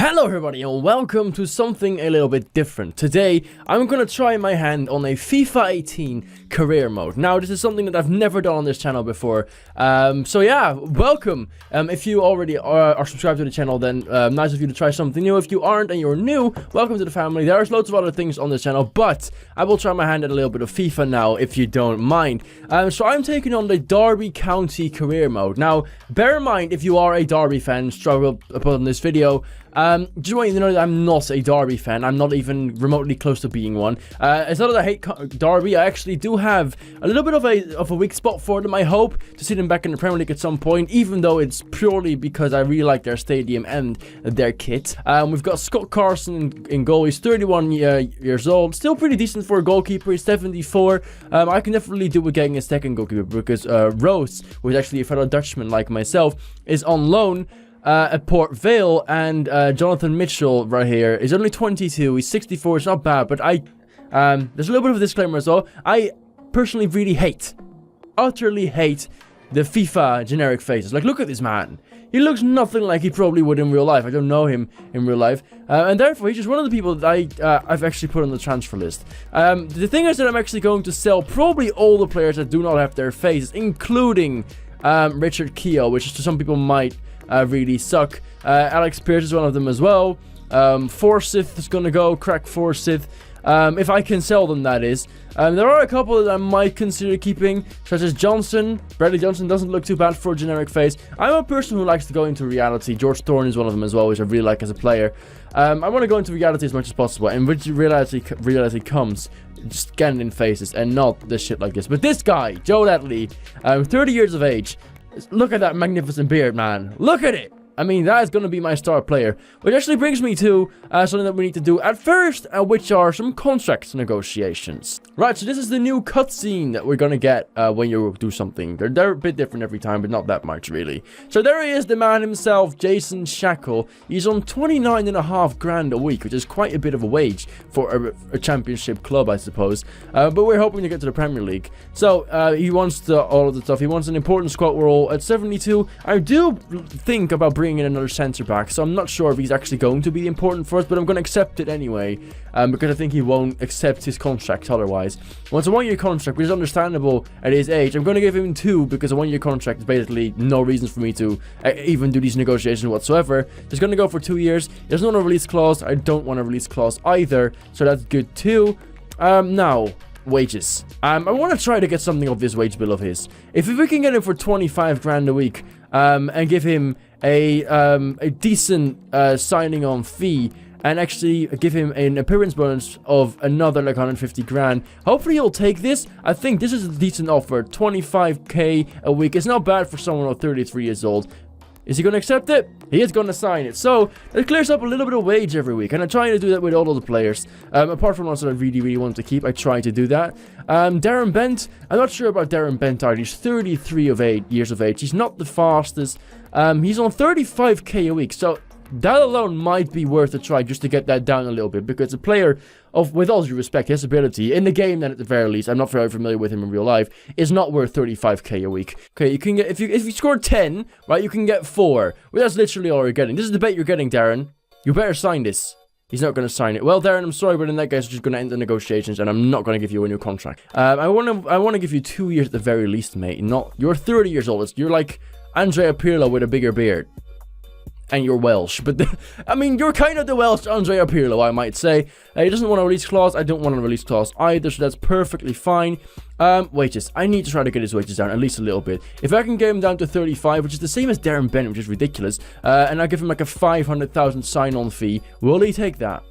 Hello everybody and welcome to something a little bit different. Today I'm gonna try my hand on a FIFA 18 career mode. Now this is something that I've never done on this channel before. So yeah, welcome. If you already are subscribed to the channel, then nice of you to try something new. If you aren't and you're new, welcome to the family. There's loads of other things on this channel, but I will try my hand at a little bit of FIFA now if you don't mind. So I'm taking on the Derby County career mode. Now bear in mind, if you are a Derby fan, struggle upon this video, just want you to know that I'm not a Derby fan. I'm not even remotely close to being one. It's not that I hate Derby. I actually do have a little bit of a weak spot for them. I hope to see them back in the Premier League at some point, even though it's purely because I really like their stadium and their kit. We've got Scott Carson in goal. He's 31 years old. Still pretty decent for a goalkeeper. He's 74. I can definitely do with getting a second goalkeeper because Roos, who is actually a fellow Dutchman like myself, is on loan at Port Vale, and Jonathan Mitchell right here is only 22. He's 64. It's not bad, but there's a little bit of a disclaimer as well. I personally really utterly hate the FIFA generic faces. Like, look at this man. He looks nothing like he probably would in real life. I don't know him in real life, and therefore he's just one of the people that I've actually put on the transfer list. The thing is that I'm actually going to sell probably all the players that do not have their faces, including Richard Keogh, which to some people might really suck. Alex Pearce is one of them as well. Forsyth is gonna go. Crack Forsyth. If I can sell them, that is. There are a couple that I might consider keeping, such as Johnson. Bradley Johnson doesn't look too bad for a generic face. I'm a person who likes to go into reality. George Thorne is one of them as well, which I really like as a player. I want to go into reality as much as possible, and when reality comes, just getting in faces and not this shit like this. But this guy, Joe Ledley, 30 years of age. Look at that magnificent beard, man. Look at it. I mean, that is going to be my star player. Which actually brings me to something that we need to do at first, which are some contract negotiations. Right, so this is the new cutscene that we're going to get when you do something. They're a bit different every time, but not that much, really. So there he is, the man himself, Jason Shackle. He's on 29.5 grand a week, which is quite a bit of a wage for a championship club, I suppose. But we're hoping to get to the Premier League. So he wants all of the stuff. He wants an important squad role at 72. I do think about bringing in another centre back, so I'm not sure if he's actually going to be important for us, but I'm going to accept it anyway, because I think he won't accept his contract otherwise. Well, it's a one-year contract, which is understandable at his age. I'm going to give him 2 because a one-year contract is basically no reason for me to even do these negotiations whatsoever. He's going to go for 2 years. There's no release clause. I don't want a release clause either, so that's good too. Now, wages. I want to try to get something off this wage bill of his. If we can get him for 25 grand a week, and give him a decent signing on fee, and actually give him an appearance bonus of another like 150 grand. Hopefully he'll take this. I think this is a decent offer. 25k a week. It's not bad for someone who's 33 years old. Is he going to accept it? He is going to sign it. So it clears up a little bit of wage every week. And I'm trying to do that with all of the players. Apart from ones that I really want to keep, I try to do that. Darren Bent. I'm not sure about Darren Bent either. He's 33 years of age. He's not the fastest. He's on 35k a week. So that alone might be worth a try just to get that down a little bit. Because a player with all due respect, his ability in the game, then at the very least, I'm not very familiar with him in real life, is not worth 35k a week. Okay, you can get, if you score 10, right, you can get 4. Well, that's literally all you're getting. This is the bet you're getting, Darren. You better sign this. He's not going to sign it. Well, Darren, I'm sorry, but in that case, we're just going to end the negotiations, and I'm not going to give you a new contract. I want to give you 2 years at the very least, mate. You're 30 years old. You're like Andrea Pirlo with a bigger beard. And you're Welsh, but I mean, you're kind of the Welsh Andrea Pirlo, I might say. He doesn't want a release clause. I don't want a release clause either, so that's perfectly fine. Wages. I need to try to get his wages down at least a little bit. If I can get him down to 35, which is the same as Darren Bennett, which is ridiculous, and I give him like a 500,000 sign-on fee, will he take that?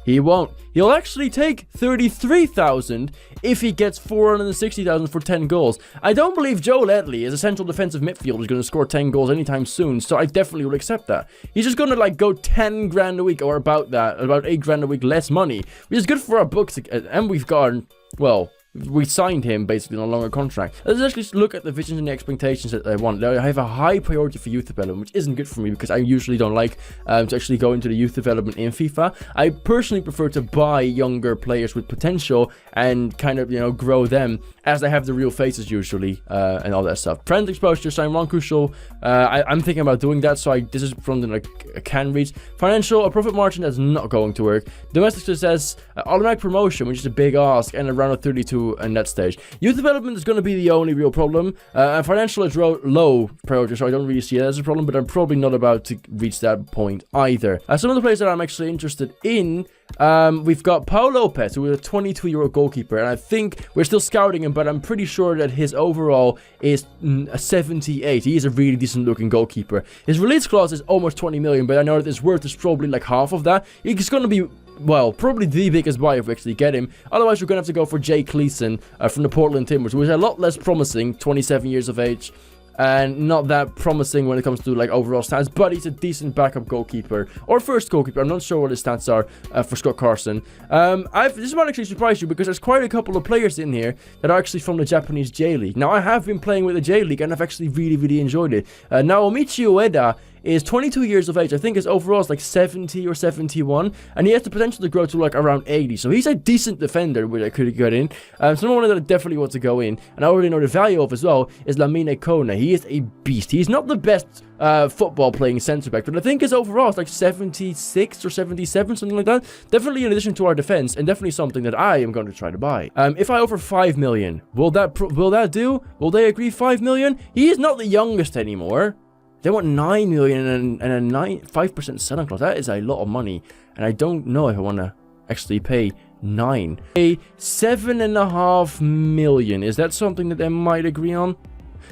He won't. He'll actually take 33,000 if he gets 460,000 for 10 goals. I don't believe Joe Ledley, as a central defensive midfielder, is going to score 10 goals anytime soon, so I definitely will accept that. He's just going to like go 10 grand a week, or about 8 grand a week less money, which is good for our books, and we've gotten, well, we signed him basically on a longer contract. Let's actually look at the visions and the expectations that I want. I have a high priority for youth development, which isn't good for me because I usually don't like to actually go into the youth development in FIFA. I personally prefer to buy younger players with potential and kind of, you know, grow them as they have the real faces usually, and all that stuff. Friend exposure, sign one crucial. I'm thinking about doing that, so this is something like I can reach. Financial, a profit margin that's not going to work. Domestic success, automatic promotion, which is a big ask, and a round of 32 in that stage. Youth development is going to be the only real problem, and financial is low priority, so I don't really see it as a problem, but I'm probably not about to reach that point either. Some of the players that I'm actually interested in, we've got Paul Lopez, who is a 22-year-old goalkeeper, and I think we're still scouting him, but I'm pretty sure that his overall is a 78. He is a really decent looking goalkeeper. His release clause is almost 20 million, but I know that his worth is probably like half of that. He's going to be, well, probably the biggest buy if we actually get him. Otherwise, we're going to have to go for Jay Cleason from the Portland Timbers, who is a lot less promising, 27 years of age, and not that promising when it comes to like overall stats, but he's a decent backup goalkeeper or first goalkeeper. I'm not sure what his stats are for Scott Carson. This might actually surprise you because there's quite a couple of players in here that are actually from the Japanese J League. Now, I have been playing with the J League and I've actually really enjoyed it. Naomichi Ueda is 22 years of age. I think his overall is like 70 or 71, and he has the potential to grow to like around 80. So he's a decent defender, which I could get in. Someone that I definitely want to go in, and I already know the value of as well, is Lamine Kone. He is a beast. He's not the best football playing centre back, but I think his overall is like 76 or 77, something like that. Definitely in addition to our defense, and definitely something that I am going to try to buy. If I offer 5 million, will that do? Will they agree 5 million? He is not the youngest anymore. They want 9 million and a 5% selling clause. That is a lot of money, and I don't know if I want to actually pay 9. A 7.5 million. Is that something that they might agree on?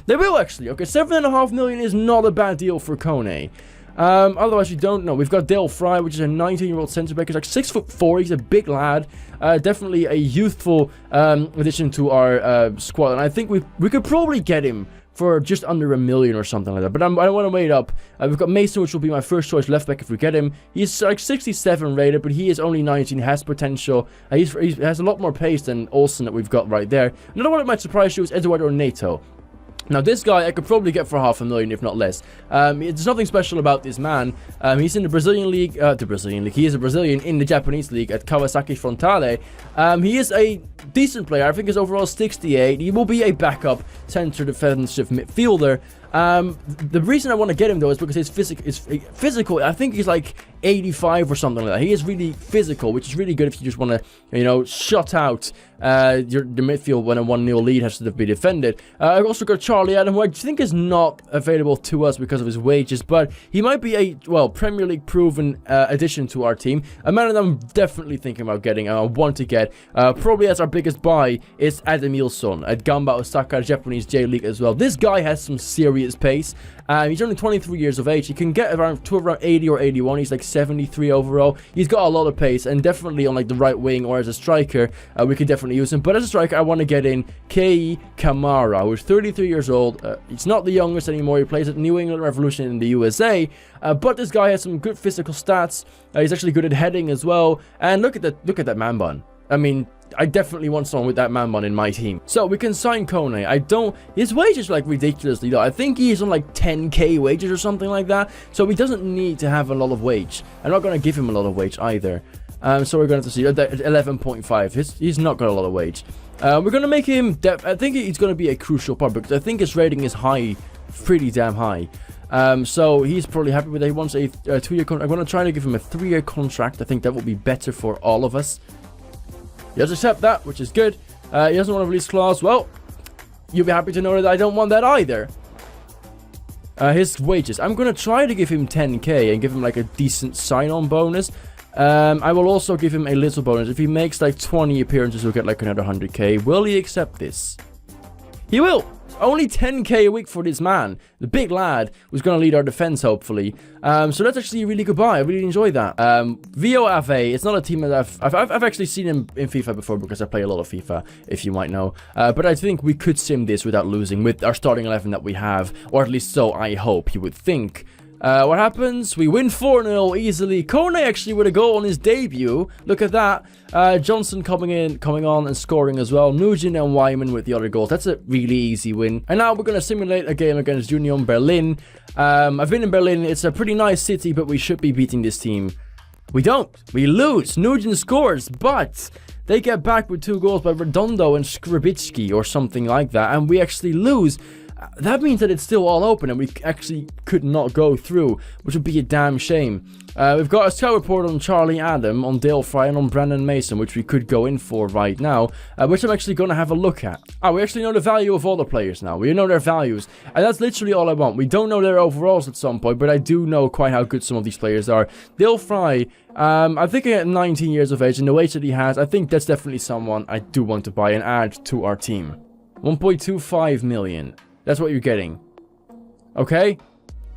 They will actually. Okay, 7.5 million is not a bad deal for Kone. Otherwise, you don't know. We've got Dale Fry, which is a 19-year-old centre back. He's like 6'4". He's a big lad. Definitely a youthful addition to our squad, and I think we could probably get him for just under $1 million or something like that. But I don't want to wait up. We've got Mason, which will be my first choice left back if we get him. He's like 67 rated, but he is only 19, has potential. He has a lot more pace than Olsen that we've got right there. Another one that might surprise you is Eduardo Neto. Now, this guy I could probably get for $500,000, if not less. There's nothing special about this man. He's in the Brazilian league. He is a Brazilian in the Japanese league at Kawasaki Frontale. He is a decent player. I think his overall is 68. He will be a backup center defensive midfielder. The reason I want to get him though is because his physical. I think he's like 85 or something like that. He is really physical, which is really good if you just want to, you know, shut out the midfield when a 1-0 lead has to be defended. I've also got Charlie Adam, who I think is not available to us because of his wages, but he might be a, well, Premier League proven addition to our team. A man that I'm definitely thinking about getting, and I want to get, probably as our biggest buy, is Adam Ilson at Gamba Osaka Japanese J League as well. This guy has some serious pace. He's only 23 years of age. He can get around 80 or 81. He's like 73 overall. He's got a lot of pace, and definitely on like the right wing or as a striker, we could definitely use him. But as a striker, I want to get in Kei Kamara, who's 33 years old. He's not the youngest anymore. He plays at New England Revolution in the USA. But this guy has some good physical stats. He's actually good at heading as well. And look at that man bun. I mean, I definitely want someone with that man bun in my team. So we can sign Kone. His wages are like ridiculously low. I think he's on like 10k wages or something like that. So he doesn't need to have a lot of wage. I'm not going to give him a lot of wage either. So we're going to see 11.5. He's not got a lot of wage. We're going to make him, I think he's going to be a crucial part because I think his rating is high, pretty damn high. So he's probably happy with it. He wants a 2-year contract. I'm going to try to give him a 3-year contract. I think that will be better for all of us. He does accept that, which is good. He doesn't want a release clause. Well, you'll be happy to know that I don't want that either. His wages. I'm going to try to give him 10k and give him like a decent sign-on bonus. I will also give him a little bonus. If he makes like 20 appearances, he'll get like another 100k. Will he accept this? He will. Only 10k a week for this man, the big lad, who's going to lead our defense, hopefully. So that's actually a really good buy. I really enjoy that. Vio Ave, it's not a team that I've actually seen him in FIFA before because I play a lot of FIFA, if you might know. But I think we could sim this without losing with our starting 11 that we have, or at least so I hope, you would think. What happens? We win 4-0 easily. Kone actually with a goal on his debut. Look at that. Johnson coming on and scoring as well. Nugent and Wyman with the other goals. That's a really easy win. And now we're going to simulate a game against Union Berlin. I've been in Berlin. It's a pretty nice city, but we should be beating this team. We don't. We lose. Nugent scores, but they get back with 2 goals by Redondo and Skribicki or something like that, and we actually lose. That means that it's still all open and we actually could not go through, which would be a damn shame. We've got a scout report on Charlie Adam, on Dale Fry, and on Brandon Mason, which we could go in for right now, which I'm actually going to have a look at. We actually know the value of all the players now. We know their values, and that's literally all I want. We don't know their overalls at some point, but I do know quite how good some of these players are. Dale Fry, I think at 19 years of age, and the age that he has, I think that's definitely someone I do want to buy and add to our team. 1.25 million. That's what you're getting. Okay?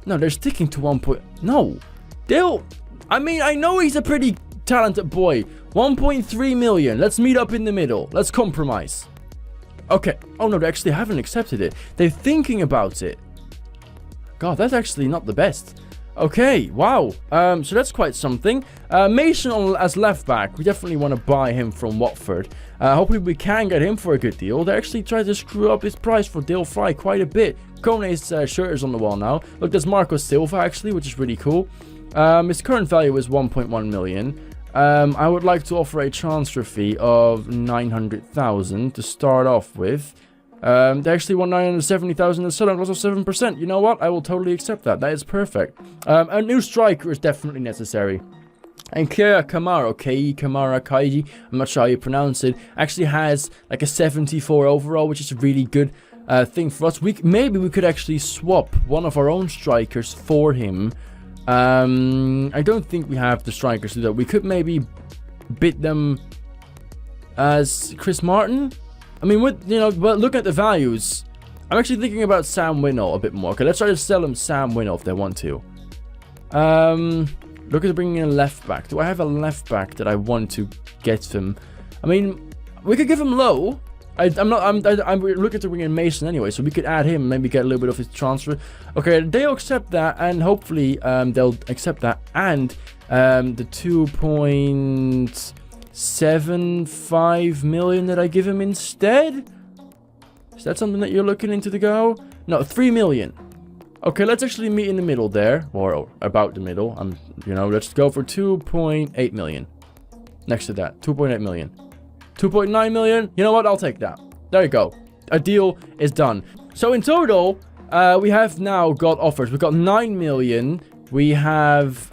No, they're sticking to 1 point... No. I mean, I know he's a pretty talented boy. 1.3 million. Let's meet up in the middle. Let's compromise. Okay. Oh, no, they actually haven't accepted it. They're thinking about it. God, that's actually not the best. Okay, wow. So that's quite something. Mason as left back. We definitely want to buy him from Watford. Hopefully we can get him for a good deal. They actually tried to screw up his price for Dale Fry quite a bit. Kone's shirt is on the wall now. Look, there's Marco Silva actually, which is really cool. His current value is 1.1 million. I would like to offer a transfer fee of 900,000 to start off with. They actually want 970,000 and selling also 7%. You know what? I will totally accept that. That is perfect. A new striker is definitely necessary. And Kei Kamara, Kaiji, I'm not sure how you pronounce it, actually has like a 74 overall, which is a really good thing for us. Maybe we could actually swap one of our own strikers for him. I don't think we have the strikers to do that. We could maybe bid them as Chris Martin. I mean, but look at the values. I'm actually thinking about Sam Winnall a bit more. Okay, let's try to sell him Sam Winnall if they want to. Look at bringing in a left back. Do I have a left back that I want to get him? I mean, we could give him low. I'm looking to bring in Mason anyway, so we could add him, maybe get a little bit of his transfer. Okay, they'll accept that, and hopefully they'll accept that, and the 2.75 million that I give him instead. Is that something that you're looking into to go? No, 3 million. Okay, let's actually meet in the middle there, or about the middle. Let's go for 2.8 million. Next to that, 2.8 million. 2.9 million. You know what? I'll take that. There you go. A deal is done. So in total, we have now got offers. We've got 9 million. We have,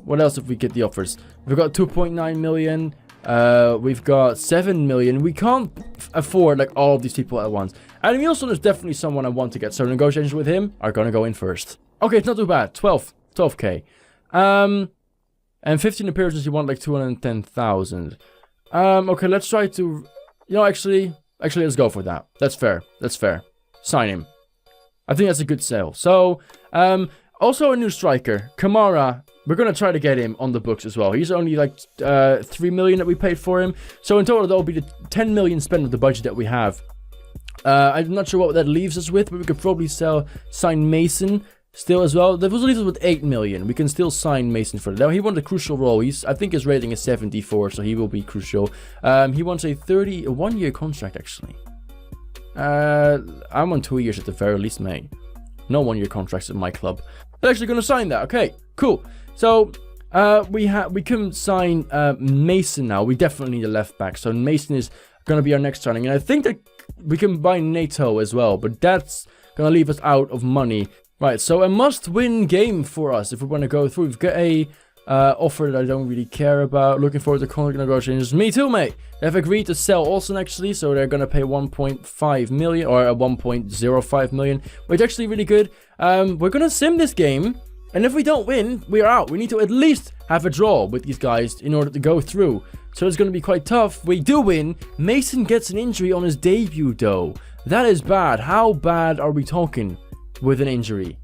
what else if we get the offers? We've got 2.9 million. We've got 7 million. We can't afford like all of these people at once. And Emilson is definitely someone I want to get. So negotiations with him are going to go in first. Okay, it's not too bad. 12k. And 15 appearances, you want like 210,000. Okay, let's try to... actually, let's go for that. That's fair. That's fair. Sign him. I think that's a good sale. So, also a new striker. Kamara. We're going to try to get him on the books as well. He's only like 3 million that we paid for him. So in total, that'll be the 10 million spent of the budget that we have. I'm not sure what that leaves us with, but we could probably sign Mason still as well. That was leaves us with 8 million. We can still sign Mason for that. Now, he wants a crucial role. I think his rating is 74, so he will be crucial. He wants a 1-year contract, actually. I'm on 2 years at the very least, mate. No 1-year contracts at my club. They're actually going to sign that. Okay, cool. So, we can sign Mason now. We definitely need a left back. So, Mason is going to be our next signing. And I think that we can buy NATO as well. But that's going to leave us out of money. Right, so a must-win game for us if we want to go through. We've got a offer that I don't really care about. Looking forward to contract negotiations. Me too, mate. They've agreed to sell Olsen, actually, so they're going to pay 1.5 million, or 1.05 million, which is actually really good. We're going to sim this game, and if we don't win, we are out. We need to at least have a draw with these guys in order to go through. So it's going to be quite tough. We do win. Mason gets an injury on his debut, though. That is bad. How bad are we talking with an injury?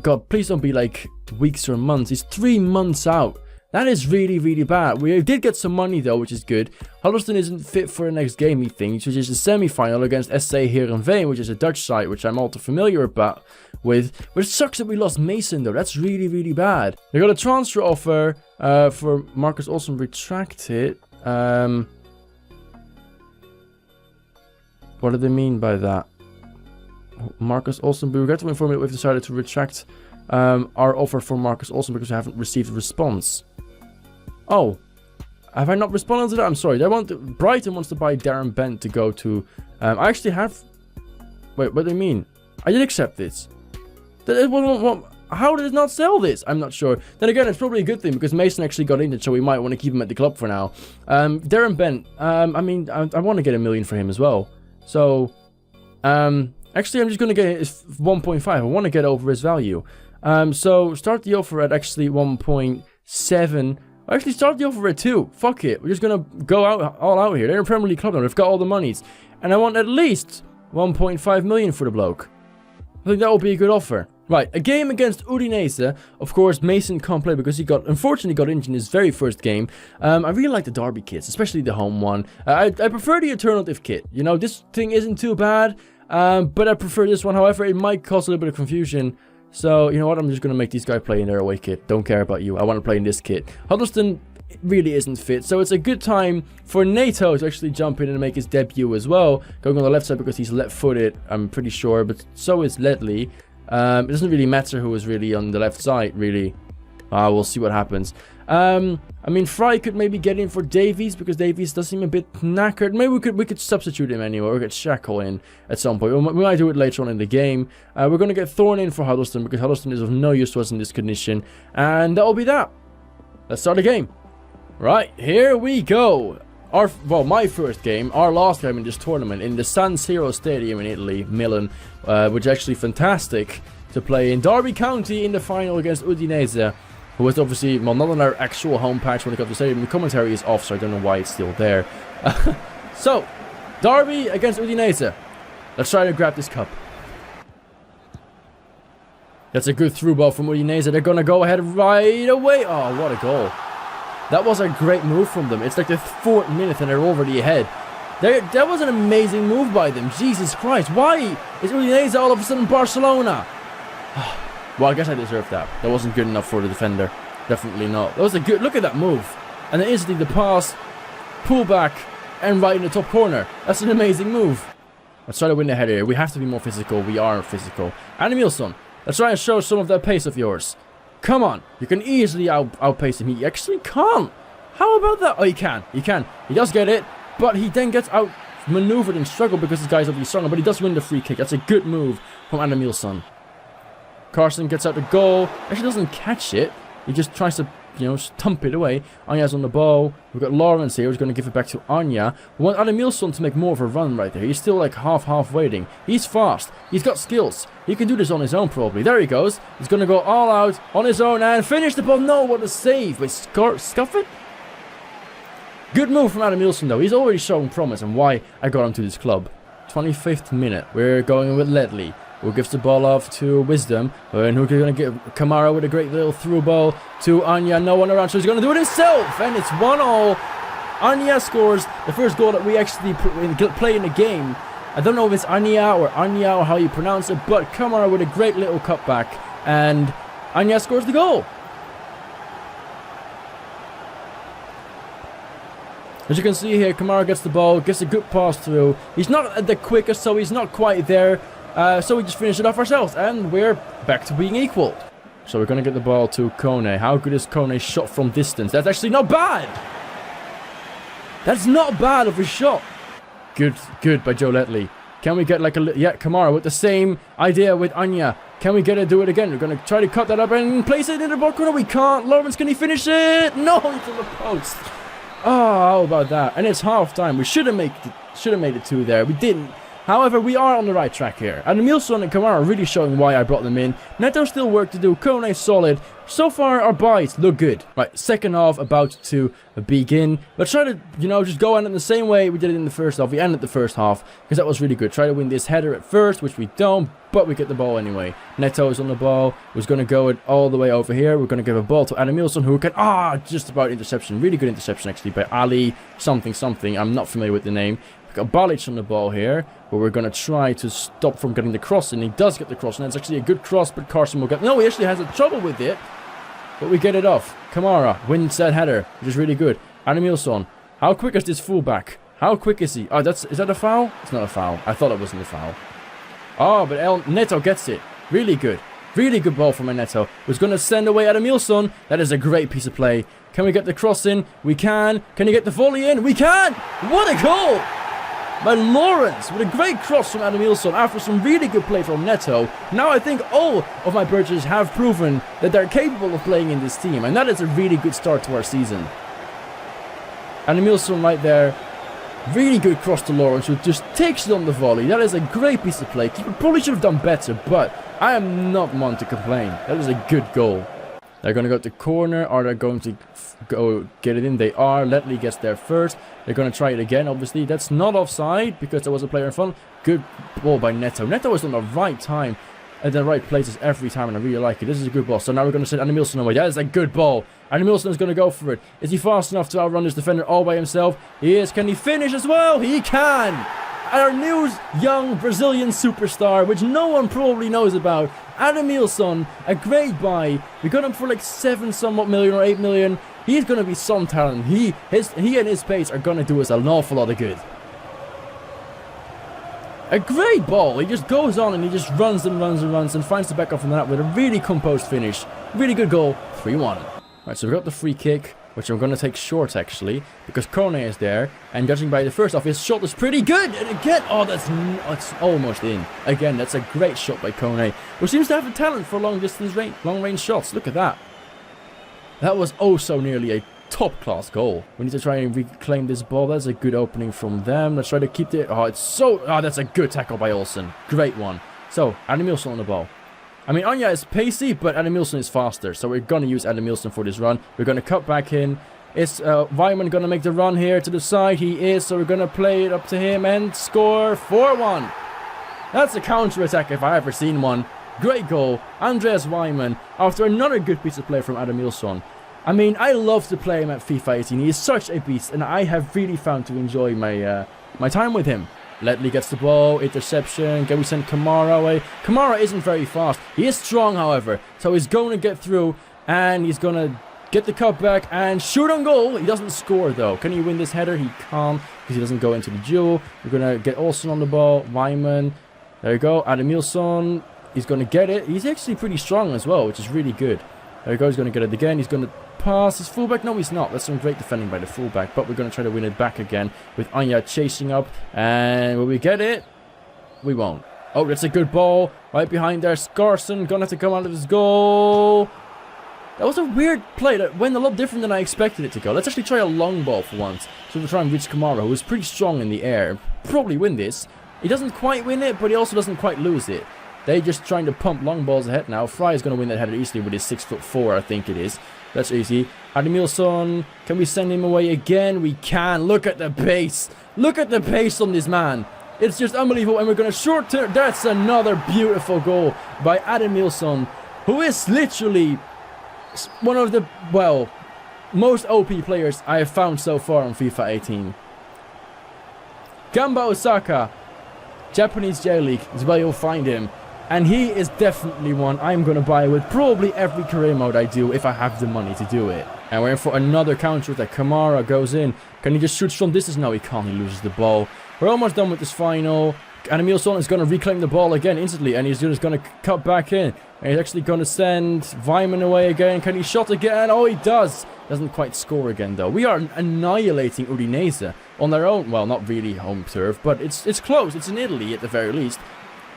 God, please don't be like weeks or months. He's 3 months out. That is really, really bad. We did get some money, though, which is good. Huddleston isn't fit for the next game, he thinks, which is a semi-final against SC Heerenveen, which is a Dutch side, which I'm all too familiar with. But it sucks that we lost Mason, though. That's really, really bad. They got a transfer offer for Marcus Olsen retracted. What do they mean by that? Marcus Olsen, we regret to inform you that we've decided to retract our offer for Marcus Olsen because we haven't received a response. Oh, have I not responded to that? I'm sorry. Brighton wants to buy Darren Bent to go to. I actually have. Wait, what do they mean? I did accept this. How did it not sell this? I'm not sure. Then again, it's probably a good thing because Mason actually got injured, so we might want to keep him at the club for now. Darren Bent. I mean, I want to get $1 million for him as well. So, actually, I'm just going to get his 1.5. I want to get over his value. So start the offer at actually 1.7. Actually, start the offer at 2. Fuck it. We're just going to go all out here. They're a Premier League club now. They've got all the monies. And I want at least 1.5 million for the bloke. I think that will be a good offer. Right, a game against Udinese. Of course, Mason can't play because he unfortunately got injured in his very first game. I really like the Derby kits, especially the home one. I prefer the alternative kit. You know, this thing isn't too bad, but I prefer this one. However, it might cause a little bit of confusion. So, you know what? I'm just going to make these guys play in their away kit. Don't care about you. I want to play in this kit. Huddleston really isn't fit. So, it's a good time for Nato to actually jump in and make his debut as well. Going on the left side because he's left-footed, I'm pretty sure. But so is Ledley. It doesn't really matter who is really on the left side, really. We'll see what happens. I mean, Fry could maybe get in for Davies because Davies does seem a bit knackered. Maybe we could substitute him anyway or get Shackle in at some point. We might do it later on in the game. We're going to get Thorne in for Huddleston because Huddleston is of no use to us in this condition. And that will be that. Let's start the game. Right, here we go. My first game, our last game in this tournament in the San Siro Stadium in Italy, Milan, which is actually fantastic to play in Derby County in the final against Udinese, who was obviously, well, not on our actual home patch when it comes to stadium. The commentary is off, so I don't know why it's still there. So, Derby against Udinese. Let's try to grab this cup. That's a good through ball from Udinese. They're going to go ahead right away. Oh, what a goal. That was a great move from them. It's like the 4th minute and they're already ahead. That was an amazing move by them. Jesus Christ. Why is Udinese all of a sudden Barcelona? Well, I guess I deserved that. That wasn't good enough for the defender. Definitely not. That was a good... Look at that move. And then instantly the pass, pull back, and right in the top corner. That's an amazing move. Let's try to win the header here. We have to be more physical. We are physical. Animilson, let's try and show some of that pace of yours. Come on. You can easily outpace him. He actually can't. How about that? Oh, he can. He can. He does get it. But he then gets outmaneuvered and struggled because this guy's obviously stronger. But he does win the free kick. That's a good move from Animilson. Carson gets out the goal. Actually doesn't catch it. He just tries to, you know, stump it away. Anya's on the ball. We've got Lawrence here who's going to give it back to Anya. We want Animilson to make more of a run right there. He's still like half waiting. He's fast. He's got skills. He can do this on his own probably. There he goes. He's going to go all out on his own and finish the ball. No, what a save. Wait, scuff it? Good move from Animilson though. He's already shown promise and why I got him to this club. 25th minute. We're going with Ledley. Who gives the ball off to Wisdom. And who's going to get Kamara with a great little through ball to Anya. No one around, so he's going to do it himself. And it's 1-1. Anya scores the first goal that we actually play in the game. I don't know if it's Anya or how you pronounce it. But Kamara with a great little cutback. And Anya scores the goal. As you can see here, Kamara gets the ball, gets a good pass through. He's not the quickest, so he's not quite there. So we just finish it off ourselves, and we're back to being equal. So we're going to get the ball to Kone. How good is Kone's shot from distance? That's actually not bad. That's not bad of a shot. Good by Joe Ledley. Can we get like Kamara with the same idea with Anya. Can we get to do it again? We're going to try to cut that up and place it in the ball corner. We can't. Lawrence, can he finish it? No, it's on the post. Oh, how about that? And it's half time. We should have made it 2 there. We didn't. However, we are on the right track here. And Emilson and Kamara are really showing why I brought them in. Neto still work to do. Kone solid. So far, our buys look good. Right, second half about to begin. Let's try to, you know, just go on in the same way we did it in the first half. We ended the first half because that was really good. Try to win this header at first, which we don't, but we get the ball anyway. Neto is on the ball. Was going to go it all the way over here. We're going to give a ball to Emilson, who can, just about interception. Really good interception, actually, by Ali something. I'm not familiar with the name. Got Balic on the ball here, but we're going to try to stop from getting the cross, and he does get the cross, and it's actually a good cross, but Carson will get... No, he actually has a trouble with it, but we get it off. Kamara wins that header, which is really good. Emilson, how quick is this fullback? How quick is he? Oh, is that a foul? It's not a foul. I thought it wasn't a foul. Oh, but Neto gets it. Really good. Really good ball from Neto. Who's going to send away Emilson. That is a great piece of play. Can we get the cross in? We can. Can he get the volley in? We can! What a goal! By Lawrence, with a great cross from Emilson after some really good play from Neto. Now I think all of my purchases have proven that they're capable of playing in this team, and that is a really good start to our season. And Emilson right there, really good cross to Lawrence, who just takes it on the volley. That is a great piece of play. Keeper probably should have done better, but I am not one to complain. That is a good goal. They're going to go to the corner. Are they going to go get it in? They are. Ledley gets there first. They're going to try it again, obviously. That's not offside because there was a player in front. Good ball by Neto. Neto was on the right time at the right places every time, and I really like it. This is a good ball. So now we're going to send Emilson away. That is a good ball. Emilson is going to go for it. Is he fast enough to outrun this defender all by himself? He is. Can he finish as well? He can! Our new young Brazilian superstar, which no one probably knows about, Emilson, a great buy. We got him for like 7 somewhat million or 8 million. He's going to be some talent. He and his pace are going to do us an awful lot of good. A great ball. He just goes on and he just runs and finds the back off from that with a really composed finish. Really good goal. 3-1. Right, so we got the free kick, which I'm going to take short actually, because Kone is there, and judging by the first off, his shot is pretty good, and again, it's almost in. Again, that's a great shot by Kone, who seems to have a talent for long range shots. Look at that. That was oh so nearly a top class goal. We need to try and reclaim this ball. That's a good opening from them. Let's try to keep it. That's a good tackle by Olsen. Great one. So, Emilson on the ball. I mean, Anya is pacey, but Emilson is faster. So we're going to use Emilson for this run. We're going to cut back in. Is Weimann going to make the run here to the side? He is. So we're going to play it up to him and score 4-1. That's a counter-attack if I ever seen one. Great goal. Andreas Weimann after another good piece of play from Emilson. I mean, I love to play him at FIFA 18. He is such a beast, and I have really found to enjoy my my time with him. Ledley gets the ball, interception. Can we send Kamara away? Kamara isn't very fast. He is strong, however, so he's going to get through, and he's going to get the cutback and shoot on goal. He doesn't score, though. Can he win this header? He can't, because he doesn't go into the duel. We're going to get Olsen on the ball. Weimann. There you go. Emilson. He's going to get it. He's actually pretty strong as well, which is really good. There you go. He's going to get it again. He's going to pass his fullback. No, he's not. That's some great defending by the fullback, but we're going to try to win it back again with Anya chasing up. And will we get it? We won't. Oh, that's a good ball. Right behind there. Scarson going to have to come out of his goal. That was a weird play. That went a lot different than I expected it to go. Let's actually try a long ball for once. So we'll try and reach Kamara, who is pretty strong in the air. Probably win this. He doesn't quite win it, but he also doesn't quite lose it. They're just trying to pump long balls ahead now. Fry is going to win that header easily with his 6'4", I think it is. That's easy. Emilson, can we send him away again? We can. Look at the pace. Look at the pace on this man. It's just unbelievable. And we're going to short turn. That's another beautiful goal by Emilson, who is literally one of the, well, most OP players I have found so far on FIFA 18. Gamba Osaka, Japanese J-League is where you'll find him. And he is definitely one I'm going to buy with probably every career mode I do if I have the money to do it. And we're in for another counter attack. Kamara goes in. Can he just shoot from distance? No, he can't. He loses the ball. We're almost done with this final. And Emilson is going to reclaim the ball again instantly. And he's just going to cut back in. And he's actually going to send Weimann away again. Can he shot again? Oh, he does. Doesn't quite score again, though. We are annihilating Udinese on their own. Well, not really home turf, but it's close. It's in Italy at the very least.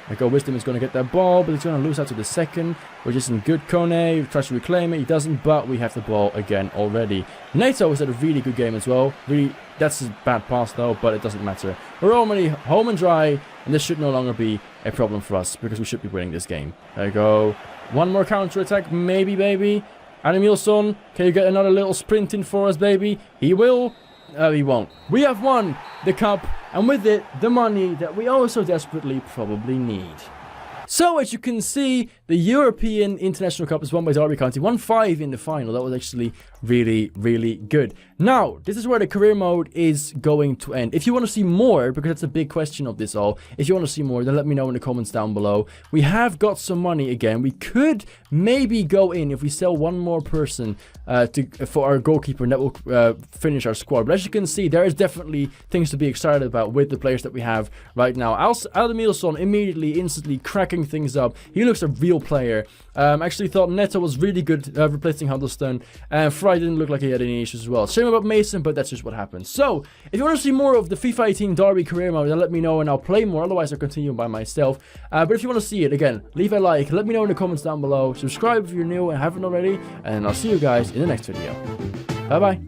There go, Wisdom is going to get that ball, but he's going to lose out to the second, which isn't good. Kone tries to reclaim it, he doesn't, but we have the ball again already. Nato has had a really good game as well. Really, that's a bad pass though, but it doesn't matter. We're already home and dry, and this should no longer be a problem for us, because we should be winning this game. There you go. One more counter attack, maybe, baby. Animilson, can you get another little sprint in for us, baby? He will. He won't. We have won the cup, and with it, the money that we also desperately probably need. So, as you can see, the European International Cup is won by Derby County. 1-5 in the final. That was actually really, really good. Now, this is where the career mode is going to end. If you want to see more, because that's a big question of this all, if you want to see more, then let me know in the comments down below. We have got some money again. We could maybe go in if we sell one more person for our goalkeeper, and that will finish our squad. But as you can see, there is definitely things to be excited about with the players that we have right now. Aldemilson immediately, instantly cracking things up. He looks a real player. Actually thought Neto was really good replacing Huddleston, and Fry didn't look like he had any issues as well. Shame about Mason, but that's just what happens. So, if you want to see more of the FIFA 18 Derby career mode, then let me know and I'll play more. Otherwise, I'll continue by myself. But if you want to see it, again, leave a like, let me know in the comments down below. Subscribe if you're new and haven't already, and I'll see you guys in the next video. Bye-bye.